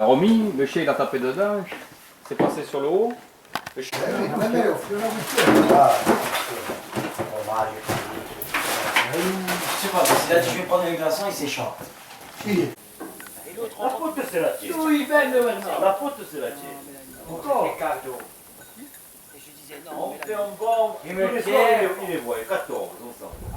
Romy, le chien il a tapé dedans, c'est passé sur le haut. Le chien... Je sais pas, si là tu veux prendre un glaçon, il s'échappe. La faute c'est la tienne. Oui, ben le La faute c'est la tienne. Encore. On fait un bon. Il Tous me les tient. soirs il les voit, 14 ensemble.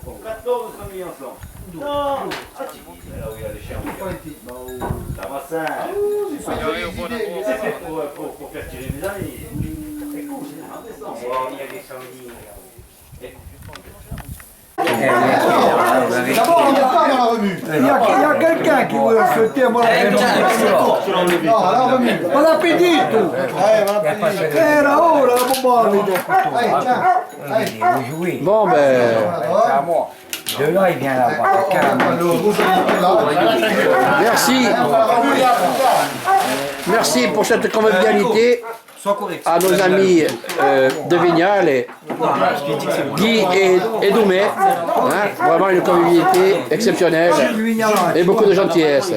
Bon, 14 familles ensemble. Non, là où il y a les chiens. Damassin. C'est fait pour faire tirer les amis. Écoute, en décembre. Il y a des samedis. D'abord, on n'est pas dans la remue. Il y a quelqu'un qui voulait souhaiter moi la Non, la remue. Bon appetito! Era ora la bomba! Allez, tiens. Allez. Vous jouez. Bon, ben, C'est à moi. De là, il vient là-bas. merci. Merci pour cette convivialité à nos amis de Vignal, et Guy et Doumé. Hein, vraiment une convivialité exceptionnelle et beaucoup de gentillesse.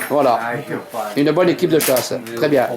Voilà, une bonne équipe de chasse. Très bien.